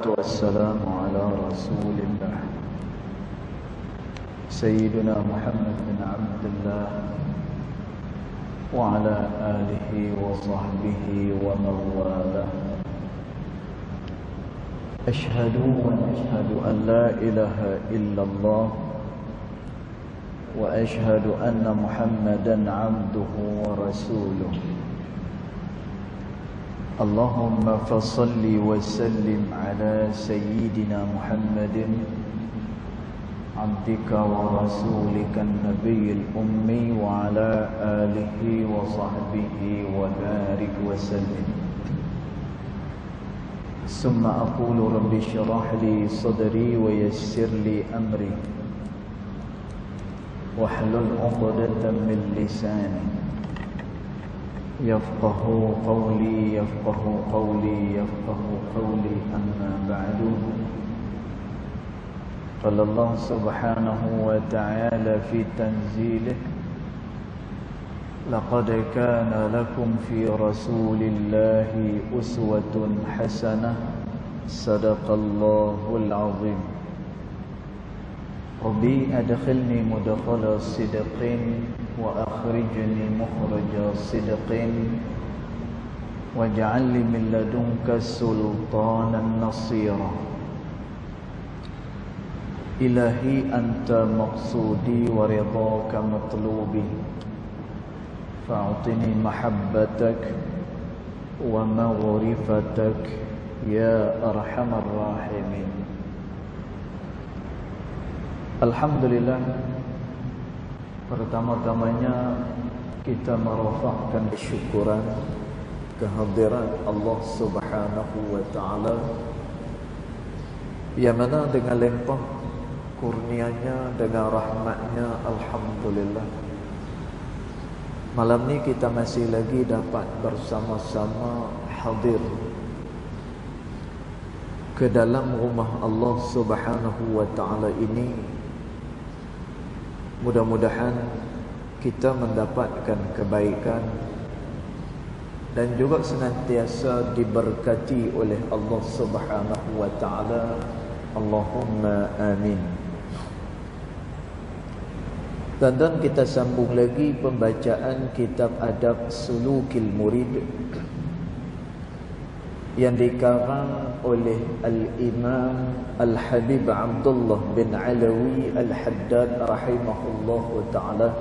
والسلام على رسول الله سيدنا محمد بن عبد الله وعلى آله وصحبه ومن والاه. أشهد أن لا إله إلا الله وأشهد أن محمدا عبده ورسوله. اللهم فصل وسلم على سيدنا محمد عبدك ورسولك النبي الأمي وعلى آله وصحبه وبارك وسلم. ثم أقول رب اشرح لي صدري ويسر لي أمري واحلل عقدة من لساني يفقه قولي أما بعد. قال الله سبحانه وتعالى في تنزيله: لقد كان لكم في رسول الله أسوة حسنة صدق الله العظيم. ربي أدخلني مدخل صدق وأخرجني مخرج صدق واجعل لي من لدنك سلطانا نصيرا. إلهي أنت مقصودي ورضاك مطلوبي فأعطني محبتك ومغرفتك يا أرحم الراحمين. Alhamdulillah, pertama-tamanya kita merofakkan syukuran kehadiran Allah Subhanahu wa Ta'ala, yang mana dengan limpah kurnianya, dengan rahmatnya, alhamdulillah, malam ni kita masih lagi dapat bersama-sama hadir ke dalam rumah Allah Subhanahu wa Ta'ala ini. Mudah-mudahan kita mendapatkan kebaikan dan juga senantiasa diberkati oleh Allah Subhanahu wa Ta'ala. Allahumma amin. Dan kita sambung lagi pembacaan kitab Adab Sulukil Murid yang dikarang oleh Al-Imam Al-Habib Abdullah bin Alawi Al-Haddad rahimahullah ta'ala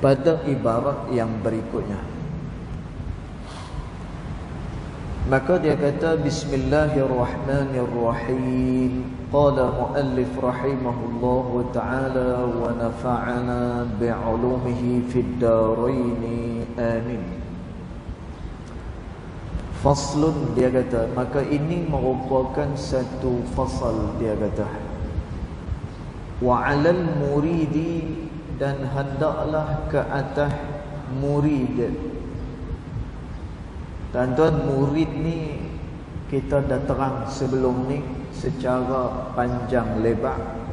pada ibarat yang berikutnya. Maka dia kata, Bismillahirrahmanirrahim. Qala muallif rahimahullah ta'ala wa nafa'ana bi'ulumihi fid daraini amin. Faslun, dia kata, maka ini merupakan satu fasal, dia kata, wa 'alal muridi, dan hendaklah ke atas murid. Tuan-tuan, murid ni kita dah terang sebelum ni secara panjang lebar.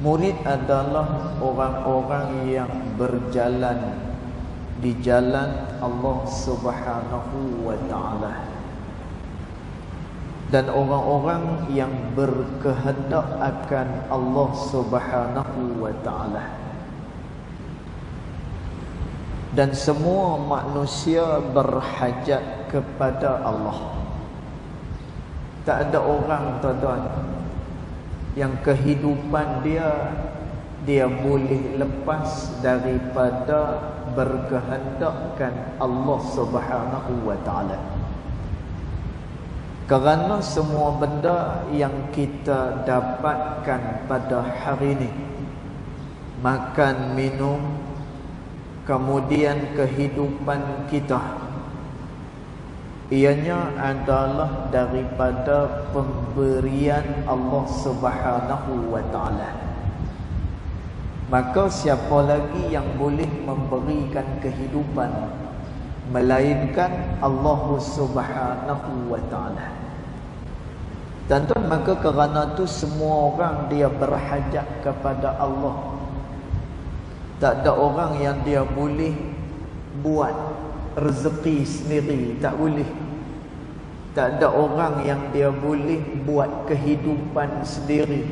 Murid adalah orang-orang yang berjalan di jalan Allah Subhanahu wa Ta'ala, dan orang-orang yang berkehendak akan Allah Subhanahu wa Ta'ala. Dan semua manusia berhajat kepada Allah. Tak ada orang, tuan-tuan, yang kehidupan dia boleh lepas daripada berkehendakkan Allah Subhanahu wa Ta'ala. Kerana semua benda yang kita dapatkan pada hari ini, makan, minum, kemudian kehidupan kita, ianya adalah daripada pemberian Allah Subhanahu wa Ta'ala. Maka siapa lagi yang boleh memberikan kehidupan melainkan Allah Subhanahu wa Ta'ala. Tuan-tuan, maka kerana tu semua orang dia berhajat kepada Allah. Tak ada orang yang dia boleh buat rezeki sendiri, tak boleh. Tak ada orang yang dia boleh buat kehidupan sendiri.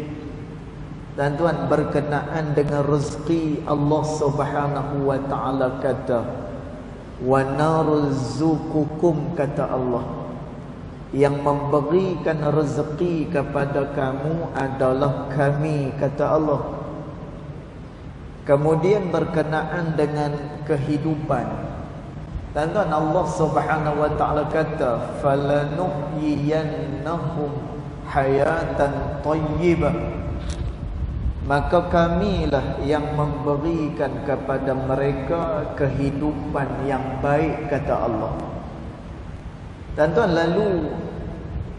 Dan tuan, berkenaan dengan rezeki, Allah Subhanahu wa ta'ala kata, wa narzuqukum, kata Allah, yang memberikan rezeki kepada kamu adalah kami, kata Allah. Kemudian berkenaan dengan kehidupan, tuan-tuan, Allah Subhanahu wa ta'ala kata, falanuhyiyannahum hayatan thayyibah, maka kamilah yang memberikan kepada mereka kehidupan yang baik, kata Allah. Tuan-tuan, lalu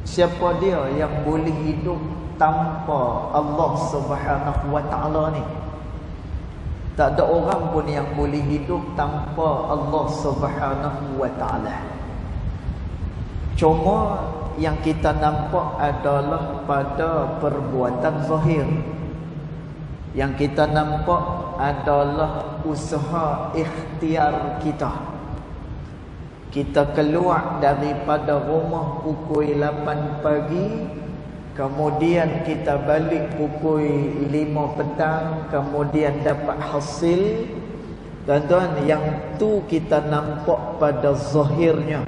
siapa dia yang boleh hidup tanpa Allah Subhanahu wa ta'ala ni? Tak ada orang pun yang boleh hidup tanpa Allah Subhanahu wa ta'ala. Cuma yang kita nampak adalah pada perbuatan zahir. Yang kita nampak adalah usaha ikhtiar kita. Kita keluar daripada rumah pukul 8 pagi, kemudian kita balik pukul 5 petang, kemudian dapat hasil. Tuan-tuan, yang tu kita nampak pada zahirnya.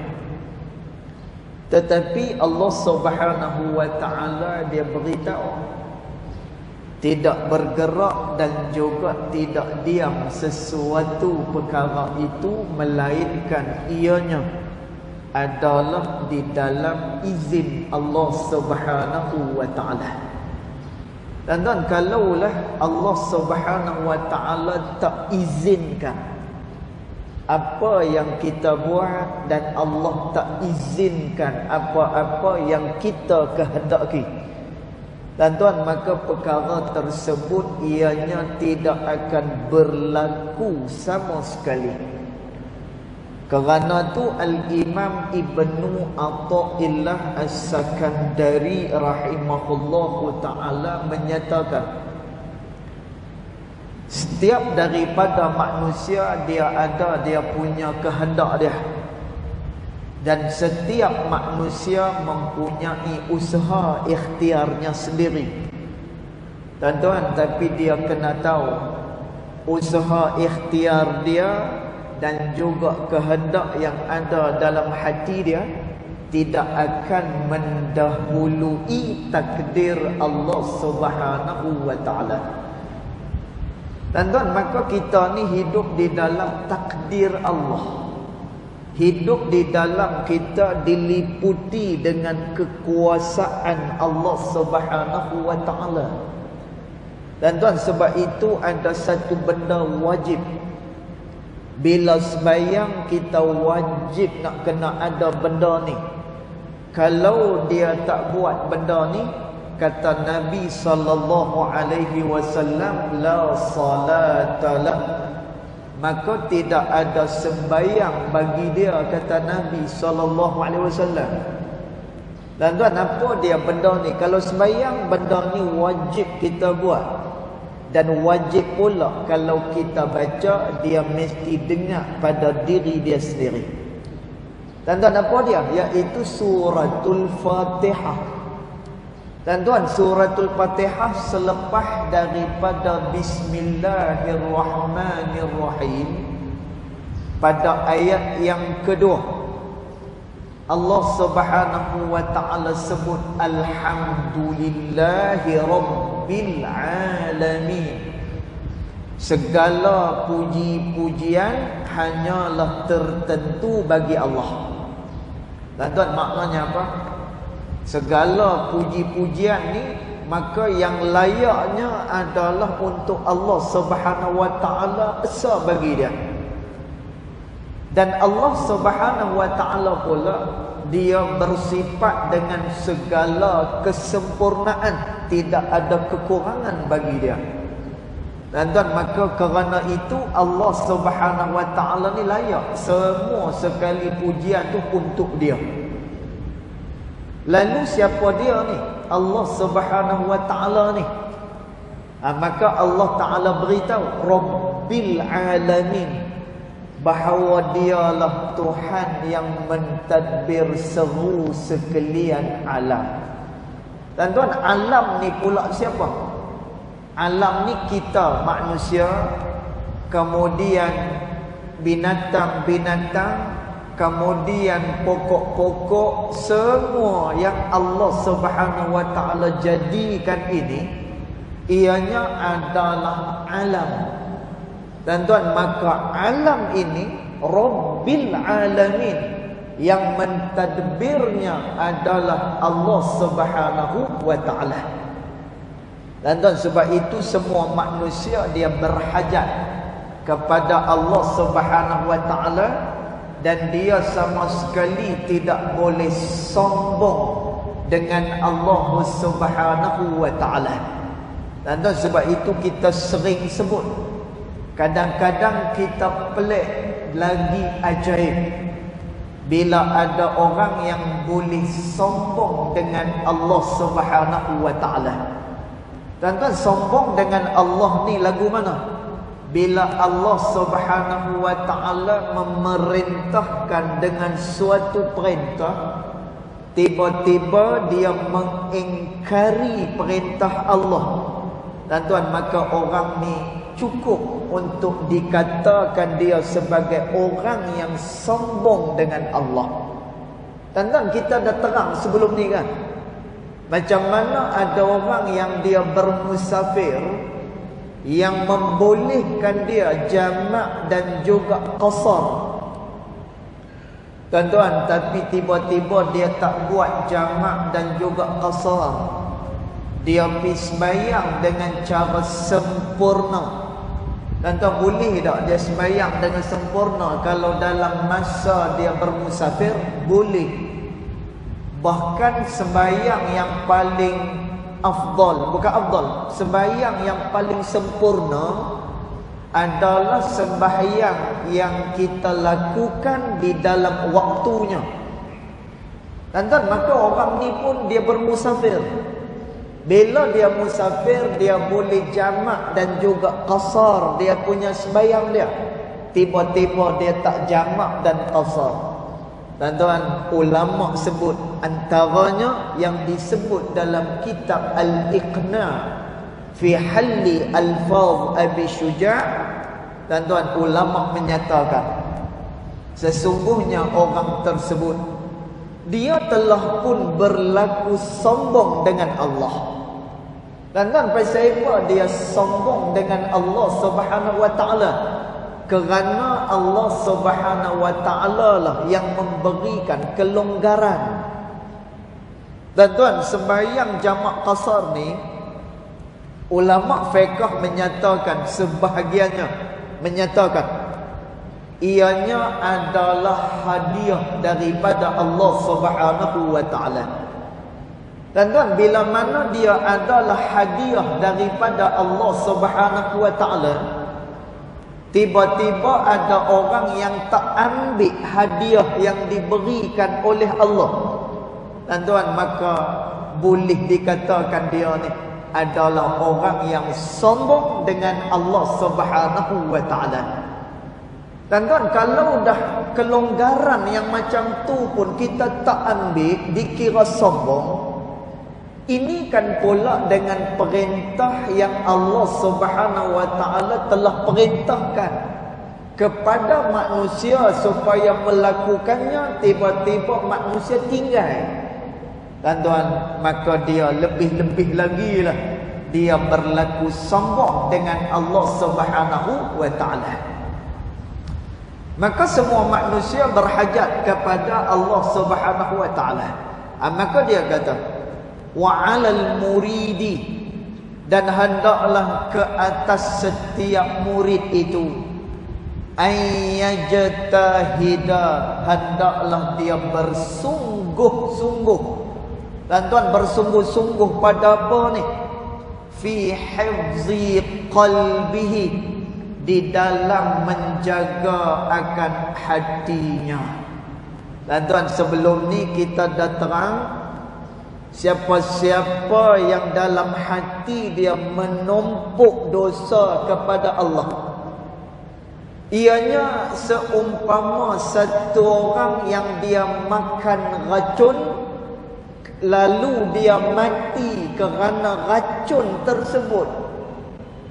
Tetapi Allah Subhanahu wa ta'ala dia beritahu, tidak bergerak dan juga tidak diam sesuatu perkara itu, melainkan ianya adalah di dalam izin Allah Subhanahu wa ta'ala. Dan kalaulah Allah Subhanahu wa ta'ala tak izinkan apa yang kita buat, dan Allah tak izinkan apa-apa yang kita kehendaki, tuan-tuan, maka perkara tersebut ianya tidak akan berlaku sama sekali. Kerana tu Al-Imam Ibnu Atha'illah As-Sakandari rahimahullahu ta'ala menyatakan, setiap daripada manusia dia ada dia punya kehendak dia, dan setiap manusia mempunyai usaha ikhtiarnya sendiri, tuan-tuan. Tapi dia kena tahu usaha ikhtiar dia dan juga kehendak yang ada dalam hati dia tidak akan mendahului takdir Allah Subhanahu wa ta'ala. Tuan-tuan, maka kita ni hidup di dalam takdir Allah. Hidup di dalam kita diliputi dengan kekuasaan Allah Subhanahu wa ta'ala. Tuan-tuan, sebab itu ada satu benda wajib. Bila sembahyang kita wajib nak kena ada benda ni. Kalau dia tak buat benda ni, kata Nabi sallallahu alaihi wasallam, la salata lah, maka tidak ada sembahyang bagi dia, kata Nabi sallallahu alaihi wasallam. Dan tuan, apa dia benda ni? Kalau sembahyang, benda ni wajib kita buat. Dan wajib pula kalau kita baca, dia mesti dengar pada diri dia sendiri. Tuan-tuan, apa dia? Iaitu suratul Fatihah. Tuan-tuan, suratul Fatihah selepas daripada Bismillahirrahmanirrahim, pada ayat yang kedua, Allah Subhanahu wa ta'ala sebut Alhamdulillahi Rabbil Alamin. Segala puji-pujian hanyalah tertentu bagi Allah. Tuan-tuan, maknanya apa? Segala puji-pujian ni, maka yang layaknya adalah untuk Allah Subhanahu wa ta'ala esa bagi dia. Dan Allah Subhanahu wa ta'ala pula, dia bersifat dengan segala kesempurnaan, tidak ada kekurangan bagi dia. Dan maka kerana itu Allah Subhanahu wa ta'ala ni layak semua sekali pujian tu untuk dia. Lalu siapa dia ni? Allah Subhanahu wa ta'ala ni. Maka Allah Ta'ala beritahu Rabbil Alamin. bahawa dialah Tuhan yang mentadbir seru sekalian alam. Tuan-tuan, alam ni pula siapa? Alam ni kita manusia, kemudian binatang-binatang, kemudian pokok-pokok, semua yang Allah Subhanahu wa taala jadikan ini, ianya adalah alam. Tuan-tuan, maka alam ini Rabbil Alamin, yang mentadbirnya adalah Allah Subhanahu wa taala. Tuan-tuan, sebab itu semua manusia dia berhajat kepada Allah Subhanahu wa taala, dan dia sama sekali tidak boleh sombong dengan Allah Subhanahu wa taala. Tuan-tuan, sebab itu kita sering sebut, kadang-kadang kita pelik lagi ajaib bila ada orang yang boleh sombong dengan Allah Subhanahu wa taala. Tuan-tuan, sombong dengan Allah ni lagu mana? Bila Allah Subhanahu wa taala memerintahkan dengan suatu perintah, tiba-tiba dia mengingkari perintah Allah. Tuan-tuan, maka orang ni cukup untuk dikatakan dia sebagai orang yang sombong dengan Allah. Tuan-tuan, kita dah terang sebelum ni kan, macam mana ada orang yang dia bermusafir, yang membolehkan dia jamak dan juga qasar. Tuan-tuan, tapi tiba-tiba dia tak buat jamak dan juga qasar. Dia pergi sembahyang dengan cara sempurna. Tuan-tuan, boleh tak dia sembahyang dengan sempurna kalau dalam masa dia bermusafir? Boleh. Bahkan sembahyang yang paling afdal, bukan afdal, sembahyang yang paling sempurna adalah sembahyang yang kita lakukan di dalam waktunya. Tuan-tuan, maka orang ni pun dia bermusafir. Bila dia musafir, dia boleh jamak dan juga qasar dia punya sembahyang dia. Tiba-tiba dia tak jamak dan qasar. Tuan-tuan, ulama sebut antaranya yang disebut dalam kitab Al-Iqna fi Halli Alfaz Abi Syuja'. Tuan-tuan, ulama menyatakan sesungguhnya orang tersebut dia telah pun berlaku sombong dengan Allah. Tuan-tuan, pasal apa dia sombong dengan Allah Subhanahu wa taala? Kerana Allah Subhanahu wa taala lah yang memberikan kelonggaran. Tuan-tuan, sembahyang jamak qasar ni, ulama fiqh menyatakan, sebahagiannya menyatakan ianya adalah hadiah daripada Allah Subhanahu wa taala. Tuan-tuan, bila mana dia adalah hadiah daripada Allah Subhanahu wa taala, tiba-tiba ada orang yang tak ambil hadiah yang diberikan oleh Allah. Tuan-tuan, maka boleh dikatakan dia ni adalah orang yang sombong dengan Allah Subhanahu wa taala. Tuan-tuan, kalau dah kelonggaran yang macam tu pun kita tak ambil, dikira sombong. Ini kan pula dengan perintah yang Allah Subhanahu wa taala telah perintahkan kepada manusia supaya melakukannya, tiba-tiba manusia tinggal. Tuan-tuan, maka dia lebih-lebih lagi lah dia berlaku sombong dengan Allah Subhanahu wa taala. Maka semua manusia berhajat kepada Allah Subhanahu wa taala. Maka dia kata, wa 'alal muridi, dan hendaklah ke atas setiap murid itu, ayyajtahida, hendaklah dia bersungguh-sungguh. Tuan-tuan, bersungguh-sungguh pada apa ni? Fi hifzi qalbihi, di dalam menjaga akan hatinya. Tuan-tuan, sebelum ni kita dah terang, siapa-siapa yang dalam hati dia menumpuk dosa kepada Allah, Ianya seumpama satu orang yang dia makan racun, lalu dia mati kerana racun tersebut.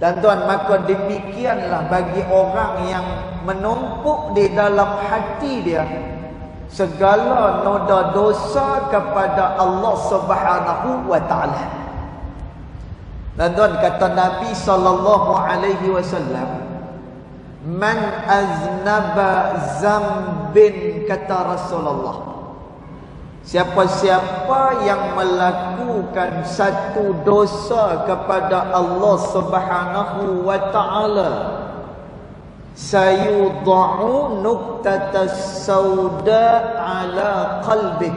Dan tuan, maka demikianlah bagi orang yang menumpuk di dalam hati dia segala noda dosa kepada Allah Subhanahu wa taala. Dan tuan, kata Nabi sallallahu alaihi wasallam, man aznaba zambin, kata Rasulullah, siapa-siapa yang melakukan satu dosa kepada Allah Subhanahu wa taala, sayudau nuqtatas sauda ala qalbih,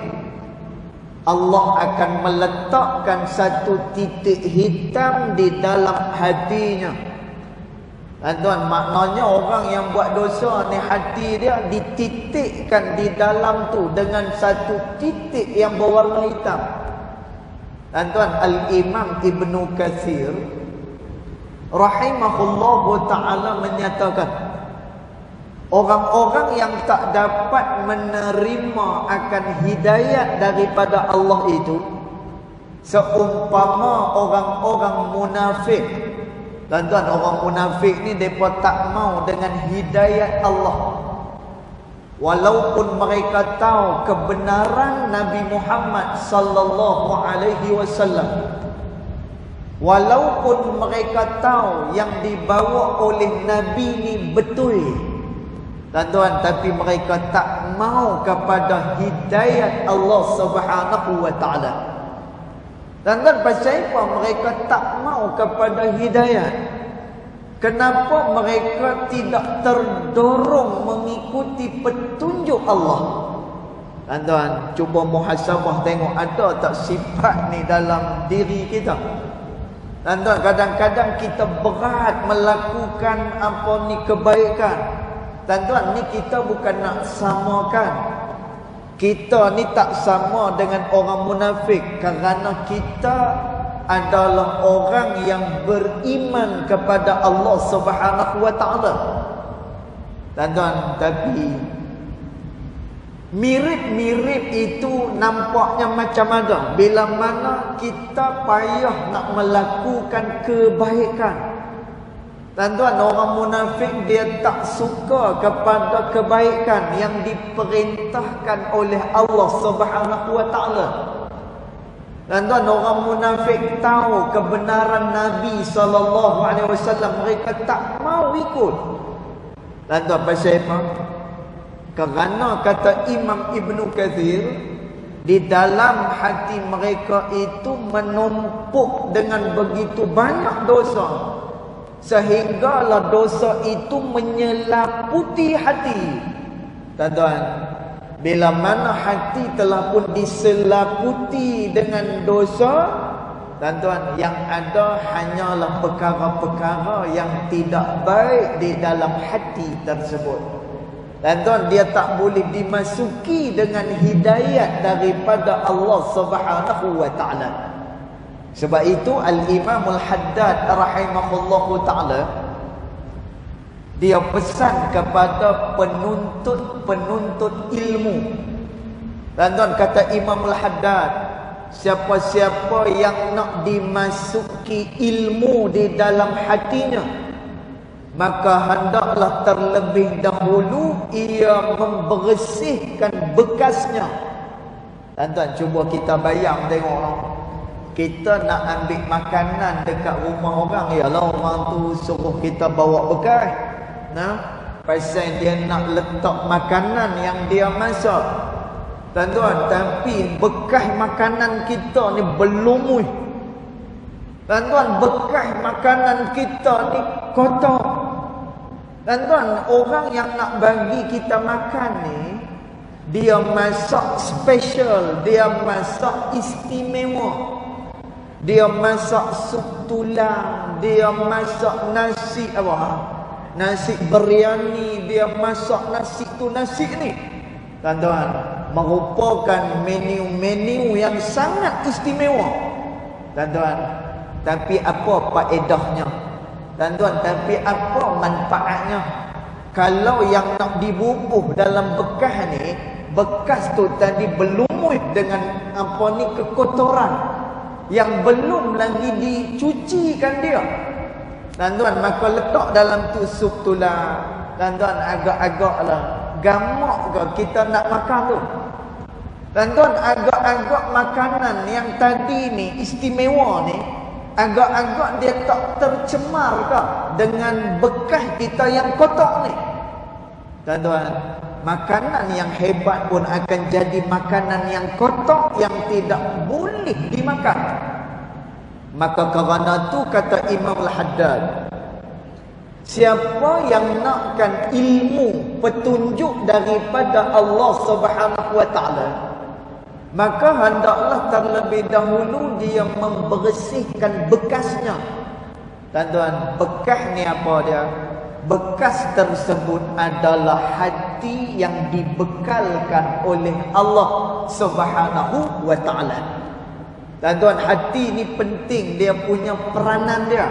Allah akan meletakkan satu titik hitam di dalam hatinya. Dan tuan, maknanya orang yang buat dosa ni, hati dia dititikkan di dalam tu dengan satu titik yang berwarna hitam. Dan tuan, Al-Imam Ibnu Katsir rahimahullahu ta'ala menyatakan, orang-orang yang tak dapat menerima akan hidayat daripada Allah itu seumpama orang-orang munafik. Tuan-tuan, orang munafik ni mereka tak mau dengan hidayat Allah. Walaupun mereka tahu kebenaran Nabi Muhammad sallallahu alaihi wasallam, walaupun mereka tahu yang dibawa oleh Nabi ni betul, tuan-tuan, tapi mereka tak mau kepada hidayat Allah Subhanahu wa taala. Tuan-tuan, pasal apa mereka tak mau kepada hidayat? Kenapa mereka tidak terdorong mengikuti petunjuk Allah? Tuan-tuan, cuba muhasabah tengok ada tak sifat ni dalam diri kita. Tuan-tuan, kadang-kadang kita berat melakukan apa ni kebaikan. Tuan-tuan, ni kita bukan nak samakan. Kita ni tak sama dengan orang munafik kerana kita adalah orang yang beriman kepada Allah Subhanahu wa taala. Tuan-tuan, tapi mirip-mirip itu nampaknya macam ada bila mana kita payah nak melakukan kebaikan. Tuan-tuan, orang munafik dia tak suka kepada kebaikan yang diperintahkan oleh Allah Subhanahu wa taala. Tuan-tuan, orang munafik tahu kebenaran Nabi sallallahu alaihi wasallam, mereka tak mau ikut. Tuan-tuan, pasal apa? Kerana kata Imam Ibnu Katsir, di dalam hati mereka itu menumpuk dengan begitu banyak dosa, sehinggalah dosa itu menyelaputi hati. Tuan-tuan, bila mana hati telah pun diselaputi dengan dosa, tuan-tuan, yang ada hanyalah perkara-perkara yang tidak baik di dalam hati tersebut. Tuan-tuan, dia tak boleh dimasuki dengan hidayat daripada Allah Subhanahu wa taala. Sebab itu Al-Imam Al-Haddad rahimahullahu ta'ala, dia pesan kepada penuntut ilmu. Tuan-tuan, kata Imam Al-Haddad, siapa-siapa yang nak dimasuki ilmu di dalam hatinya, maka hendaklah terlebih dahulu ia membersihkan bekasnya. Tuan-tuan, cuba kita bayang tengok, kita nak ambil makanan dekat rumah orang, ialah orang tu suruh kita bawa bekas. Pasal dia nak letak makanan yang dia masak. Tuan-tuan, tapi bekas makanan kita ni berlumui. Tuan-tuan, bekas makanan kita ni kotor. Tuan-tuan, orang yang nak bagi kita makan ni, dia masak special, dia masak istimewa. Dia masak sup tulang, dia masak nasi nasi biryani, dia masak nasi tu nasi ni. Tuan-tuan, merupakan menu-menu yang sangat istimewa. Tuan-tuan, tapi apa faedahnya? Tuan-tuan, tapi apa manfaatnya? Kalau yang nak dibubuh dalam bekas ni, bekas tu tadi berlumut dengan apa ni, kekotoran yang belum lagi dicucikan dia. Tuan-tuan, maka letak dalam tu sup tu lah. Tuan-tuan, agak-agak lah gamak ke kita nak makan tu. Tuan-tuan, agak-agak makanan yang tadi ni istimewa ni, agak-agak dia tak tercemar ke dengan bekas kita yang kotor ni. Tuan-tuan, makanan yang hebat pun akan jadi makanan yang kotor yang tidak boleh dimakan. Maka kerana tu kata Imam Al-Haddad, siapa yang nakkan ilmu petunjuk daripada Allah Subhanahu wa taala, maka hendaklah terlebih dahulu dia membersihkan bekasnya. Tuan-tuan, bekas ni apa dia? Bekas tersebut adalah hati yang dibekalkan oleh Allah Subhanahu wa taala. Tuan-tuan, hati ni penting, dia punya peranan dia.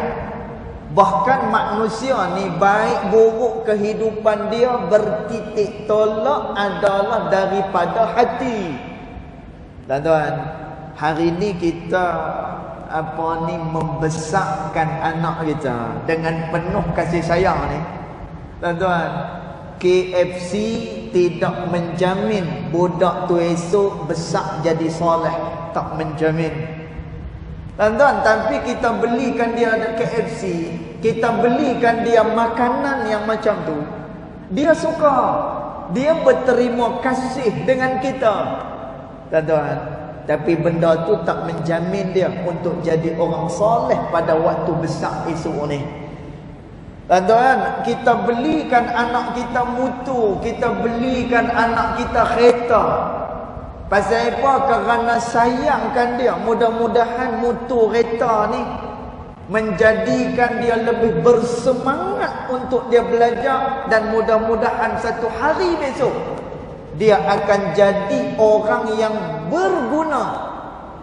Bahkan manusia ni baik buruk kehidupan dia bertitik tolak adalah daripada hati. Tuan-tuan, hari ni kita membesarkan anak kita dengan penuh kasih sayang ni. Tuan-tuan, KFC tidak menjamin budak tu esok besar jadi soleh, tak menjamin. Tuan-tuan, tapi kita belikan dia KFC, kita belikan dia makanan yang macam tu, dia suka, dia berterima kasih dengan kita. Tuan-tuan, tapi benda tu tak menjamin dia untuk jadi orang soleh pada waktu besar esok ni. Tuan-tuan, kita belikan anak kita motor, kita belikan anak kita kereta. Pasal apa? Kerana sayangkan dia. Mudah-mudahan motor kereta ni menjadikan dia lebih bersemangat untuk dia belajar, dan mudah-mudahan satu hari besok dia akan jadi orang yang berguna.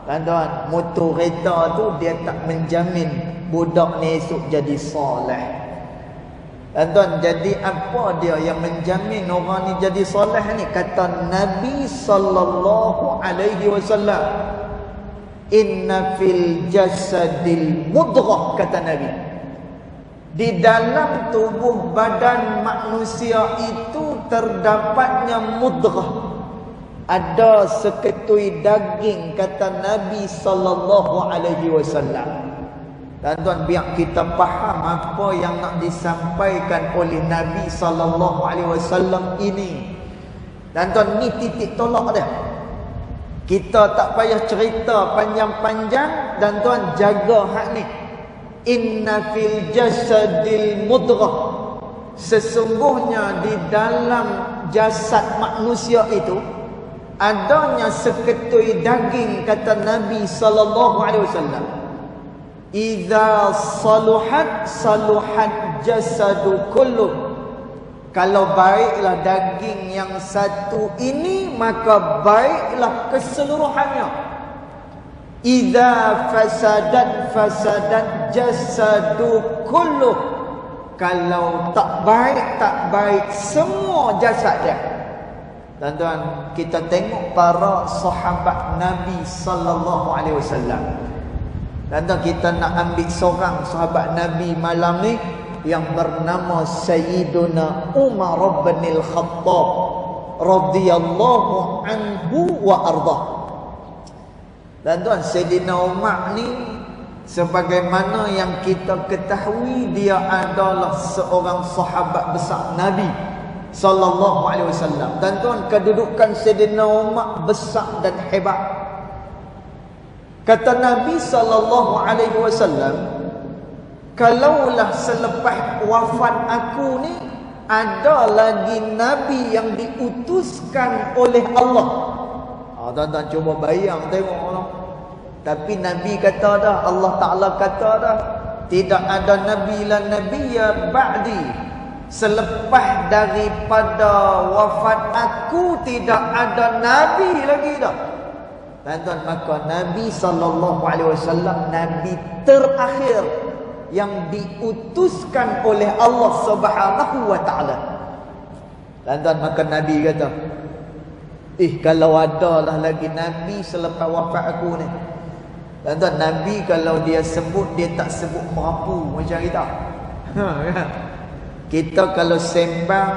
Tuan-tuan, motor kereta tu dia tak menjamin budak ni esok jadi soleh. Tuan-tuan, jadi apa dia yang menjamin orang ni jadi soleh ni? Kata Nabi sallallahu alaihi wasallam, inna fil jasadil mudghah, kata Nabi, di dalam tubuh badan manusia itu terdapatnya mudghah, ada seketui daging, kata Nabi sallallahu alaihi wasallam. Tuan-tuan, biar kita faham apa yang nak disampaikan oleh Nabi sallallahu alaihi wasallam ini. Tuan-tuan, ni titik tolak dia. Kita tak payah cerita panjang-panjang, dan tuan jaga hak ni. Inna fil jasadil mudghah, sesungguhnya di dalam jasad manusia itu adanya seketui daging, kata Nabi sallallahu alaihi wasallam. Idza saluhat saluhat jasadu kullu, kalau baiklah daging yang satu ini, maka baiklah keseluruhannya. Idza fasadat fasadat jasadu kullu, kalau tak baik semua jasad dia. Tuan-tuan, kita tengok para sahabat Nabi sallallahu alaihi wasallam. Tuan-tuan, kita nak ambil seorang sahabat Nabi malam ni yang bernama Sayyiduna Umar bin Al-Khattab radhiyallahu anhu wa ardah. Tuan-tuan, Sayyidina Umar ni sebagaimana yang kita ketahui, dia adalah seorang sahabat besar Nabi sallallahu alaihi wasallam. Tuan-tuan, kedudukan Sayyidina Umar besar dan hebat. Kata Nabi sallallahu alaihi wasallam, kalaulah selepas wafat aku ni ada lagi nabi yang diutuskan oleh Allah. Tuan-tuan cuba bayang tengok Allah. Tapi Nabi kata dah, Allah Ta'ala kata dah, tidak ada nabi la nabiyya ba'di, selepas daripada wafat aku tidak ada nabi lagi dah. Tuan-tuan, maka Nabi sallallahu alaihi wasallam nabi terakhir yang diutuskan oleh Allah Subhanahu wa taala. Tuan-tuan, maka Nabi kata, kalau ada lah lagi Nabi selepas wafat aku ni. Tuan-tuan, Nabi kalau dia sebut, dia tak sebut merapu macam kita. Kita kalau sembang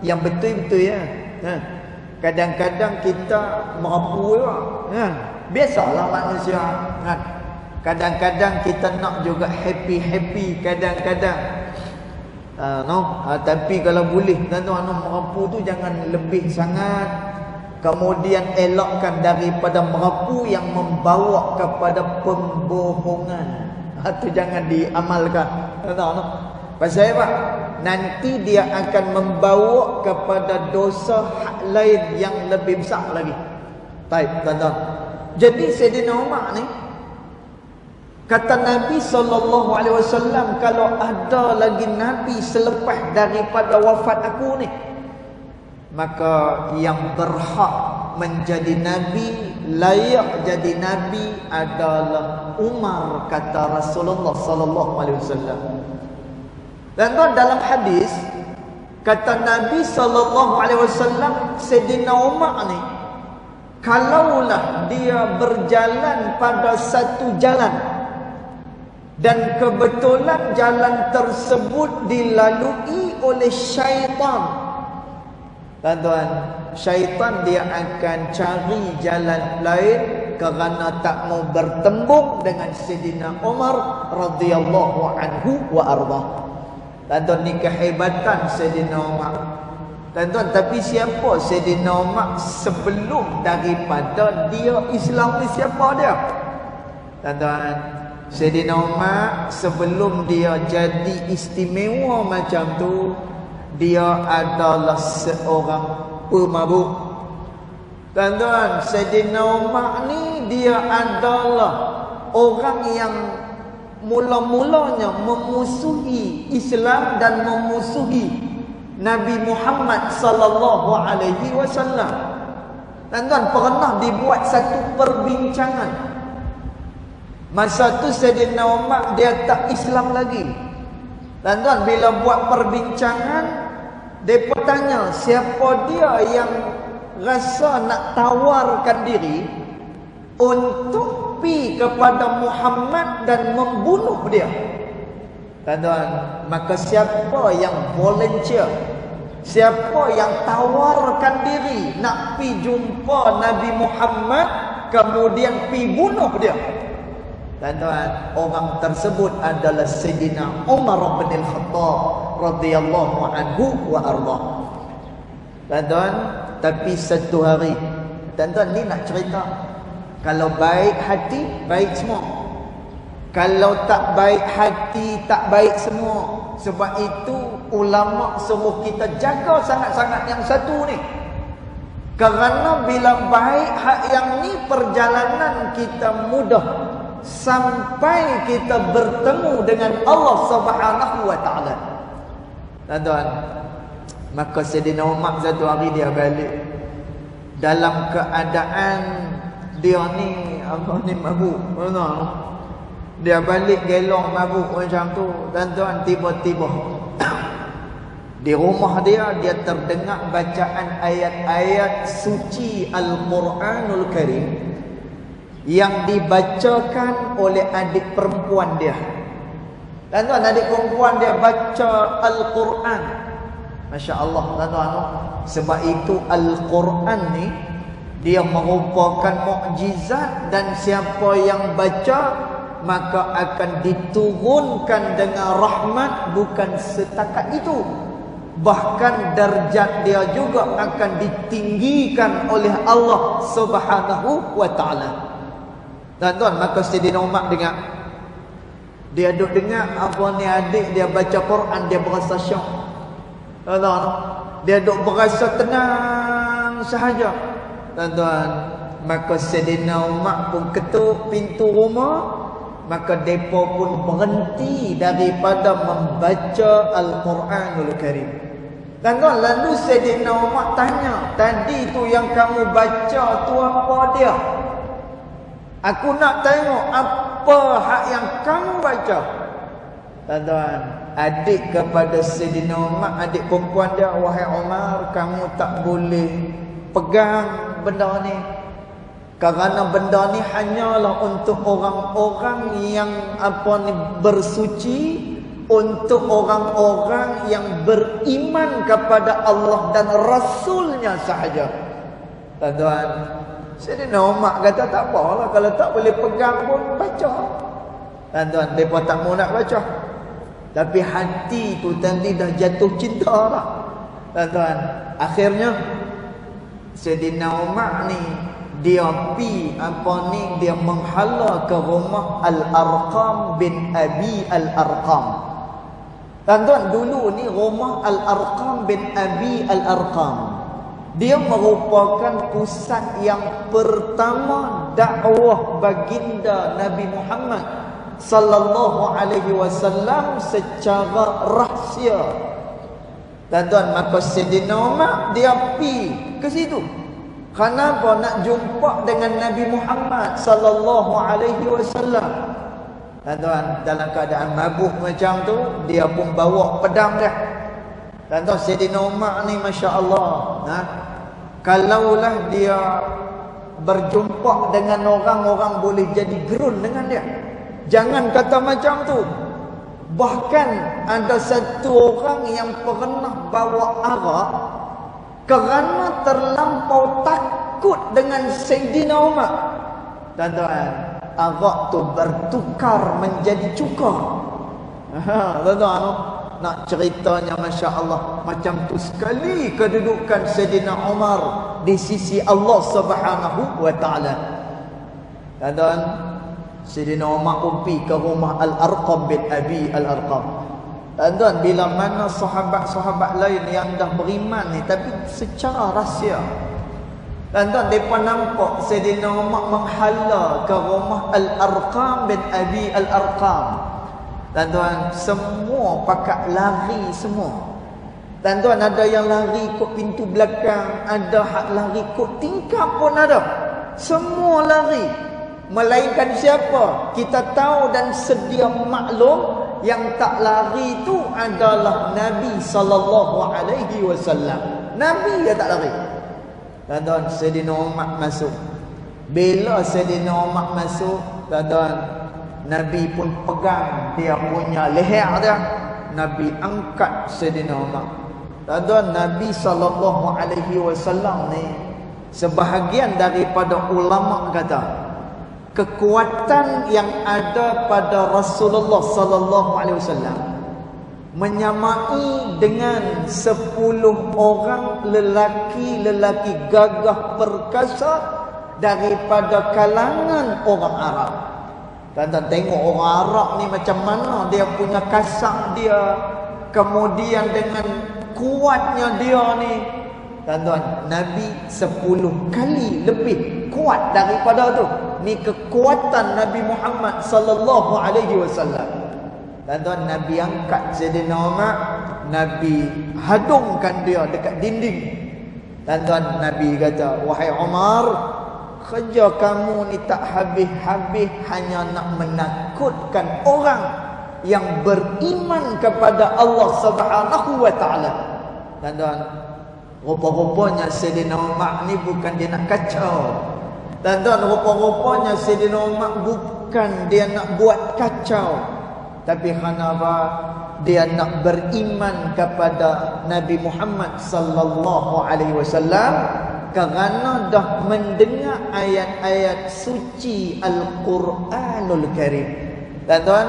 yang betul-betul ya. Kadang-kadang kita merapu juga. Biasalah manusia. Kadang-kadang kita nak juga happy-happy. Kadang-kadang tapi kalau boleh tuan-tuan, merapu tu jangan lebih sangat. Kemudian elakkan daripada merapu yang membawa kepada pembohongan. Itu jangan diamalkan. Tuan-tuan, pasal apa? Nanti dia akan membawa kepada dosa hak lain yang lebih besar lagi. Baik, tuan-tuan. Jadi Sayyidina Umar ni, kata Nabi SAW, kalau ada lagi Nabi selepas daripada wafat aku ni, maka yang berhak menjadi Nabi, layak jadi Nabi adalah Umar, kata Rasulullah SAW. Dan tuan, dalam hadis kata Nabi SAW, Sayyidina Umar ni, kalaulah dia berjalan pada satu jalan dan kebetulan jalan tersebut dilalui oleh syaitan, tuan-tuan, syaitan dia akan cari jalan lain kerana tak mau bertembung dengan Sayyidina Umar radhiyallahu anhu wa arda. Tuan-tuan, ni kehebatan Sayyidina Umar. Tuan-tuan, tapi siapa Sayyidina Umar sebelum daripada dia Islam ni? Siapa dia? Tuan-tuan, Sayyidina Umar sebelum dia jadi istimewa macam tu, dia adalah seorang pemabuk. Tuan-tuan, Sayyidina Umar ni dia adalah orang yang mula-mulanya memusuhi Islam dan memusuhi Nabi Muhammad sallallahu alaihi wasallam. Tuan-tuan, pernah dibuat satu perbincangan. Masa tu Sayyidina Umar dia tak Islam lagi. Tuan-tuan, bila buat perbincangan, depa tanya siapa dia yang rasa nak tawarkan diri untuk pi kepada Muhammad dan membunuh dia. Tuan-tuan, maka siapa yang volunteer, siapa yang tawarkan diri nak pi jumpa Nabi Muhammad kemudian pi bunuh dia, tuan-tuan, orang tersebut adalah Sayyidina Umar bin Al-Khattab radhiyallahu anhu wa arda. Tuan-tuan, tapi satu hari, tuan-tuan, ni nak cerita, kalau baik hati, baik semua. Kalau tak baik hati, tak baik semua. Sebab itu ulama suruh kita jaga sangat-sangat yang satu ni. Kerana bila baik hak yang ni, perjalanan kita mudah sampai kita bertemu dengan Allah Subhanahu wa taala. Tuan-tuan, maka Sayyidina Umar satu hari dia balik dalam keadaan dia ni mabuk. Dia balik gelong mabuk macam tu. Tuan-tuan, tiba-tiba di rumah dia terdengar bacaan ayat-ayat suci Al-Quranul Karim yang dibacakan oleh adik perempuan dia. Tuan-tuan, adik perempuan dia baca Al-Quran. Masya Allah, tuan-tuan. Sebab itu Al-Quran ni dia merupakan mukjizat, dan siapa yang baca maka akan diturunkan dengan rahmat. Bukan setakat itu, bahkan darjat dia juga akan ditinggikan oleh Allah Subhanahu wa taala. Tuan-tuan, maka Sayyidina Umar dengar, dia duduk dengar apa ni adik dia baca Quran, dia berasa syok. Tuan-tuan, dia duduk berasa tenang sahaja. Tuan-tuan, maka Sayyidina Umar pun ketuk pintu rumah, maka depa pun berhenti daripada membaca Al-Quranul Karim. Tuan-tuan, lalu Sayyidina Umar tanya, tadi tu yang kamu baca tu apa dia? Aku nak tengok apa hak yang kamu baca. Tuan-tuan, adik kepada Sayyidina Umar, adik perempuan dia, wahai Umar, kamu tak boleh pegang benda ni, kerana benda ni hanyalah untuk orang-orang yang bersuci, untuk orang-orang yang beriman kepada Allah dan Rasulnya sahaja. Tuan-tuan, Sayyidina Umar kata tak apalah, kalau tak boleh pegang pun baca. Tuan-tuan, mereka tak mau nak baca, tapi hati tu tadi dah jatuh cinta lah. Tuan-tuan, akhirnya Sayyidina Umar ni dia dia menghala ke rumah Al-Arqam bin Abi Al-Arqam. Tuan-tuan, dulu ni rumah Al-Arqam bin Abi Al-Arqam, dia merupakan pusat yang pertama dakwah baginda Nabi Muhammad sallallahu alaihi wasallam secara rahsia. Tuan-tuan, maka Sayyidina Umar dia pi ke situ. Kenapa? Nak jumpa dengan Nabi Muhammad sallallahu alaihi wasallam. Tuan-tuan, dalam keadaan mabuk macam tu, dia pun bawa pedang dia. Tuan-tuan, Sayyidina Umar ni masya-Allah, kalaulah dia berjumpa dengan orang boleh jadi gerun dengan dia. Jangan kata macam tu. Bahkan ada satu orang yang pernah bawa arak kerana terlampau takut dengan Sayyidina Umar. Tuan-tuan, arak tu bertukar menjadi cuka. Tuan-tuan, nak ceritanya Masya Allah, macam tu sekali kedudukan Sayyidina Umar di sisi Allah Subhanahu wa ta'ala. Tuan-tuan, Sayyidina Umar pergi ke rumah Al-Arqam bin Abi Al-Arqam. Tuan-tuan, bila mana sahabat-sahabat lain yang dah beriman ni, tapi secara rahsia, tuan-tuan, mereka nampak Sayyidina Umar menghala ke rumah Al-Arqam bin Abi Al-Arqam. Tuan-tuan, semua pakat lari semua. Tuan-tuan, ada yang lari ikut pintu belakang, ada hak lari ikut tingkap pun ada. Semua lari. Melainkan siapa? Kita tahu dan sedia maklum, yang tak lari itu adalah Nabi sallallahu alaihi wasallam. Nabi dia tak lari. Tuan-tuan, Sayyidina Umar masuk. Bila Sayyidina Umar masuk, tuan-tuan, Nabi pun pegang dia punya leher dia. Nabi angkat Sayyidina Umar. Tuan-tuan, Nabi sallallahu alaihi wasallam ni, sebahagian daripada ulama kata, kekuatan yang ada pada Rasulullah sallallahu alaihi wasallam menyamai dengan 10 orang lelaki gagah perkasa daripada kalangan orang Arab. Tuan-tuan, tengok orang Arab ni macam mana dia punya kasar dia, kemudian dengan kuatnya dia ni. Tuan-tuan, Nabi 10 kali lebih kuat daripada tu. Ni kekuatan Nabi Muhammad sallallahu alaihi wasallam. Tuan-tuan, Nabi angkat Sayyidina Umar, Nabi hadungkan dia dekat dinding. Tuan-tuan, Nabi kata, wahai Umar, kerja kamu ni tak habis-habis hanya nak menakutkan orang yang beriman kepada Allah Subhanahu wa ta'ala. Tuan-tuan, rupa-rupanya Sayyidina Umar ni bukan dia nak kacau. Tuan-tuan, rupa-rupanya Sayyidina Umar bukan dia nak buat kacau, tapi kerana apa? Dia nak beriman kepada Nabi Muhammad sallallahu alaihi wasallam, kerana dah mendengar ayat-ayat suci Al-Quranul Karim. Tuan-tuan,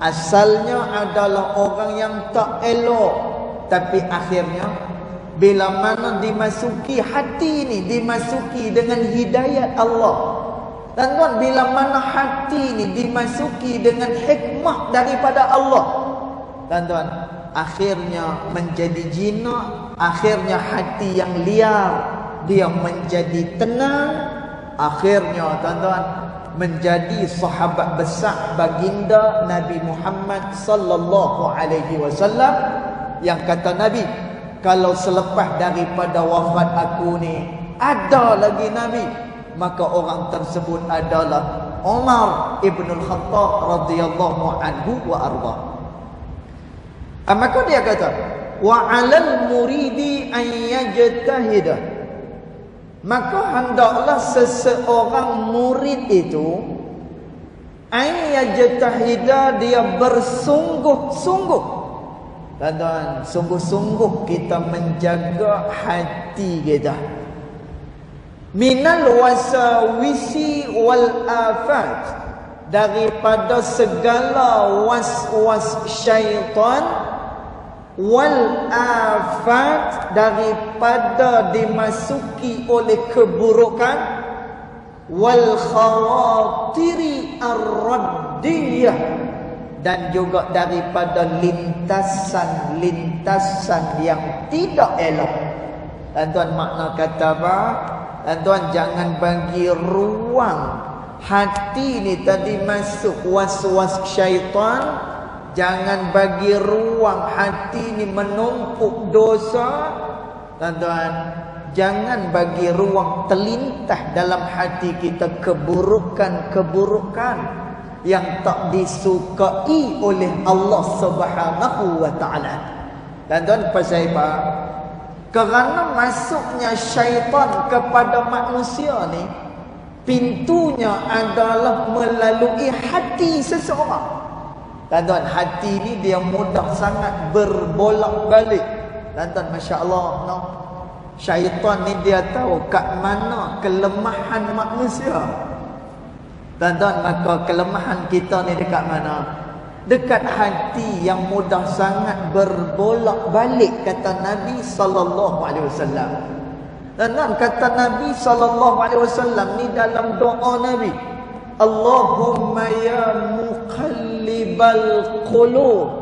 asalnya adalah orang yang tak elok, tapi akhirnya bila mana dimasuki hati ni, dimasuki dengan hidayat Allah. Tuan-tuan, bila mana hati ni dimasuki dengan hikmah daripada Allah, tuan-tuan, akhirnya menjadi jinak, akhirnya hati yang liar dia menjadi tenang, akhirnya tuan-tuan menjadi sahabat besar baginda Nabi Muhammad sallallahu alaihi wasallam, yang kata Nabi, kalau selepas daripada wafat aku ni ada lagi Nabi, maka orang tersebut adalah Umar ibn al-Khattab radhiyallahu anhu wa arda. Maka dia kata, wa 'alal muridi an yajtahida. Maka hendaklah seseorang murid itu an yajtahida, dia bersungguh-sungguh. Tuan-tuan, sungguh-sungguh kita menjaga hati kita minal wasawisi wal afat, daripada segala was-was syaitan, wal afat, daripada dimasuki oleh keburukan, wal khawatiri ar-raddiyah, dan juga daripada lintasan-lintasan yang tidak elok. Tuan-tuan, makna kata apa? Tuan-tuan, jangan bagi ruang hati ni tadi masuk was-was syaitan. Jangan bagi ruang hati ni menumpuk dosa. Tuan-tuan, jangan bagi ruang terlintah dalam hati kita keburukan-keburukan yang tak disukai oleh Allah Subhanahu wa taala. Tuan-tuan, pasal apa? Kerana masuknya syaitan kepada manusia ni, pintunya adalah melalui hati seseorang. Tuan-tuan, hati ni dia mudah sangat berbolak-balik. Tuan-tuan, masya-Allah, no? Syaitan ni dia tahu kat mana kelemahan manusia. Tuan-tuan, maka kelemahan kita ni dekat mana? Dekat hati yang mudah sangat berbolak-balik, kata Nabi sallallahu alaihi wasallam. Dan kata Nabi sallallahu alaihi wasallam ni dalam doa Nabi, Allahumma ya muqallibal qulub,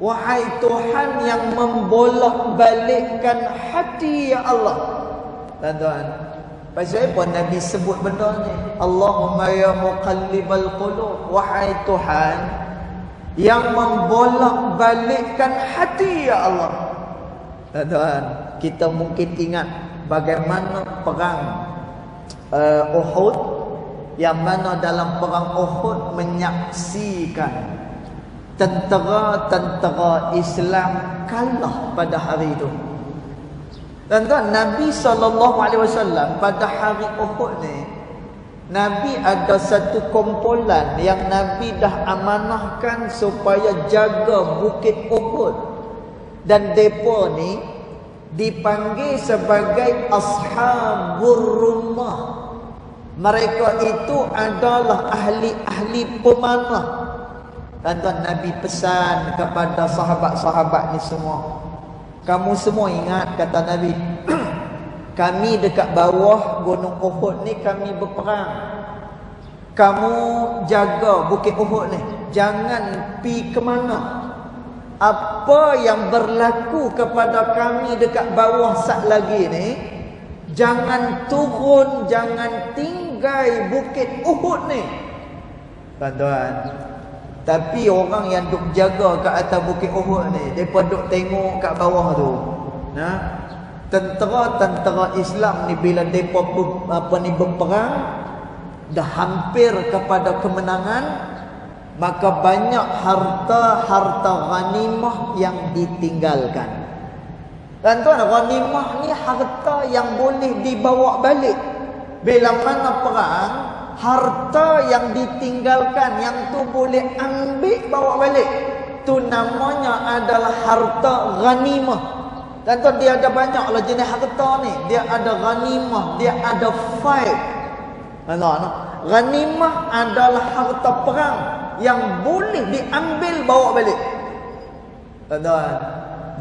wahai Tuhan yang membolak-balikkan hati, ya Allah. Tuan-tuan, pasal apa Nabi sebut benda ni? Allahumma ya muqallibal qulub, wahai Tuhan yang membolak-balikkan hati, ya Allah. Tuan-tuan, kita mungkin ingat bagaimana perang Uhud, yang mana dalam perang Uhud menyaksikan tentera-tentera Islam kalah pada hari itu. Tuan-tuan, Nabi SAW pada hari Uhud ni, Nabi ada satu kumpulan yang Nabi dah amanahkan supaya jaga bukit Uhud. Dan mereka ni dipanggil sebagai Ashabur Rumah. Mereka itu adalah ahli-ahli pemanah. Tuan-tuan, Nabi pesan kepada sahabat-sahabat ni semua, kamu semua ingat, kata Nabi, kami dekat bawah gunung Uhud ni kami berperang. Kamu jaga bukit Uhud ni, jangan pi ke mana. Apa yang berlaku kepada kami dekat bawah sat lagi ni, jangan turun, jangan tinggal bukit Uhud ni. Tuan-tuan, tapi orang yang duk jaga kat atas bukit Uhud ni, depa duk tengok kat bawah tu. Nah, tentera-tentera Islam ni bila mereka berperang dah hampir kepada kemenangan, maka banyak harta-harta ghanimah yang ditinggalkan. Tuan-tuan, ghanimah ni harta yang boleh dibawa balik. Bila mana perang, harta yang ditinggalkan yang tu boleh ambil bawa balik, tu namanya adalah harta ghanimah. Tuan-tuan, dia ada banyaklah jenis harta ni. Dia ada ghanimah, dia ada fight. Ghanimah adalah harta perang yang boleh diambil bawa balik. Tuan-tuan,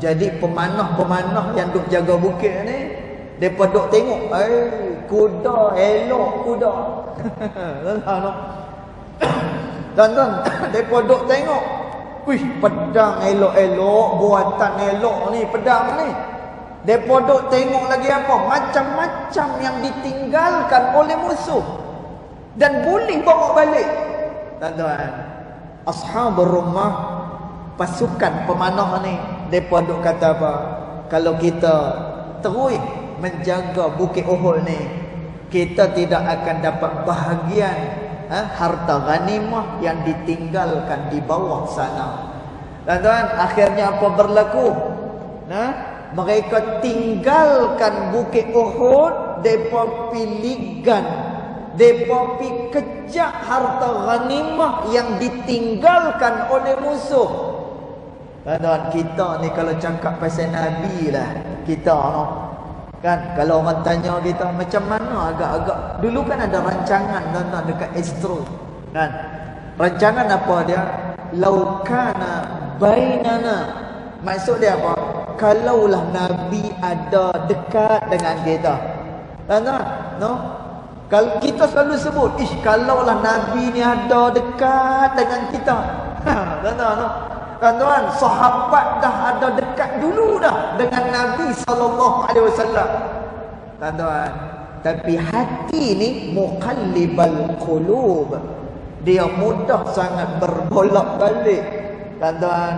jadi pemanah-pemanah yang duk jaga bukit ni, depa duk tengok, kuda elok kuda. Tuan-tuan, depa duk tengok, wih, pedang elok-elok, buatan elok ni pedang ni. Depa duk tengok lagi apa? Macam-macam yang ditinggalkan oleh musuh dan boleh bawa balik. Tuan-tuan, Ashabur Rumah, pasukan pemanah ni, depa duk kata apa? Kalau kita terus menjaga bukit Uhud ni, kita tidak akan dapat bahagian harta ghanimah yang ditinggalkan di bawah sana. Tuan-tuan, akhirnya apa berlaku? Nah, mereka tinggalkan Bukit Uhud, depa piligan, depa pi kejak harta ghanimah yang ditinggalkan oleh musuh. Tuan-tuan, kita ni kalau cakap pasal Nabi lah, kita no. Kan kalau orang tanya kita macam mana agak-agak, dulu kan ada rancangan tuan-tuan dekat Astro. Kan? Rancangan apa dia? Laukana bainana. Maksud dia apa? Kalaulah Nabi ada dekat dengan kita. Tuan-tuan, no? Kalau kita selalu sebut, kalaulah Nabi ni ada dekat dengan kita. Tuan-tuan, no? Tuan-tuan, sahabat dah ada dekat dulu dah dengan Nabi SAW. Tuan-tuan, tapi hati ni muqallibal qulub. Dia mudah sangat berbolak-balik. Tuan-tuan,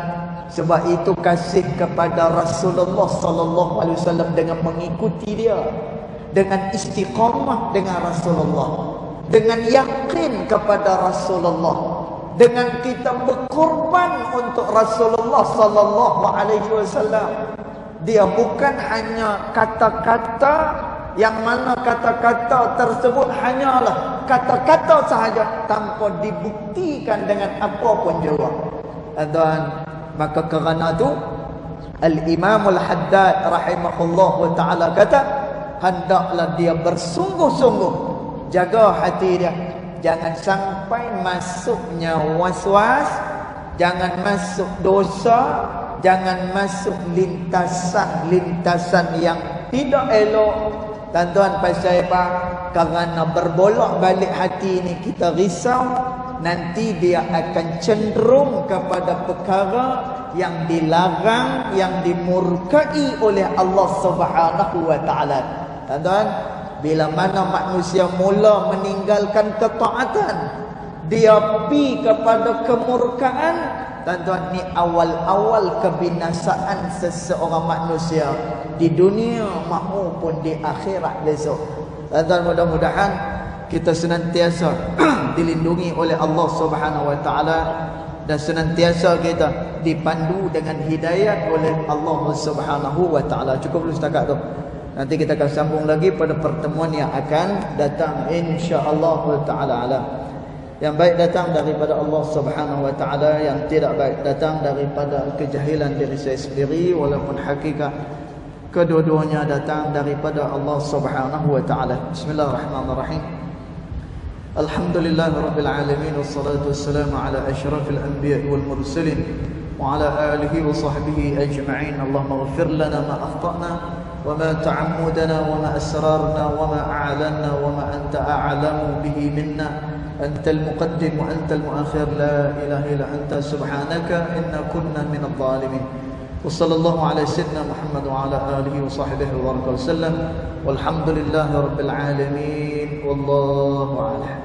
sebab itu kasih kepada Rasulullah SAW dengan mengikuti dia, dengan istiqamah dengan Rasulullah, dengan yakin kepada Rasulullah, dengan kita berkorban untuk Rasulullah SAW. Dia bukan hanya kata-kata, yang mana kata-kata tersebut hanyalah kata-kata sahaja tanpa dibuktikan dengan apa pun juga. Tuan, maka kerana itu Al-Imam Al-Haddad rahimahullah ta'ala kata, hendaklah dia bersungguh-sungguh jaga hati dia, jangan sampai masuknya was-was, jangan masuk dosa, jangan masuk lintasan-lintasan yang tidak elok. Tuan-tuan, pasal apa? Kerana berbolak-balik hati ni kita risau, nanti dia akan cenderung kepada perkara yang dilarang, yang dimurkai oleh Allah Subhanahu wa taala. Tuan-tuan, bila mana manusia mula meninggalkan ketaatan, dia pi kepada kemurkaan, tuan-tuan, ni awal-awal kebinasaan seseorang manusia di dunia maupun di akhirat besok. Tuan-tuan, mudah-mudahan kita senantiasa dilindungi oleh Allah Subhanahu wa taala dan senantiasa kita dipandu dengan hidayah oleh Allah Subhanahu wa taala. Cukup dulu setakat tu. Nanti kita akan sambung lagi pada pertemuan yang akan datang, insya-Allah taala. Yang baik datang daripada Allah Subhanahu wa taala, yang tidak baik datang daripada kejahilan diri saya sendiri, walaupun hakikat kedua-duanya datang daripada Allah Subhanahu wa taala. Bismillahirrahmanirrahim. Alhamdulillahirabbil alamin, wassalatu wassalamu ala asyrafil anbiya'i wal mursalin wa ala alihi wa sahbihi ajma'in. Allahumma ighfir lana ma akhtana wa ma ta'ammudana wa ma asrarna wa ma a'lanna wa ma anta a'lamu bihi minna. أنت المقدم وأنت المؤخر، لا إله إلا أنت سبحانك إنا كنا من الظالمين. وصلى الله على سيدنا محمد وعلى آله وصحبه وبارك وسلم، والحمد لله رب العالمين، والله أعلم.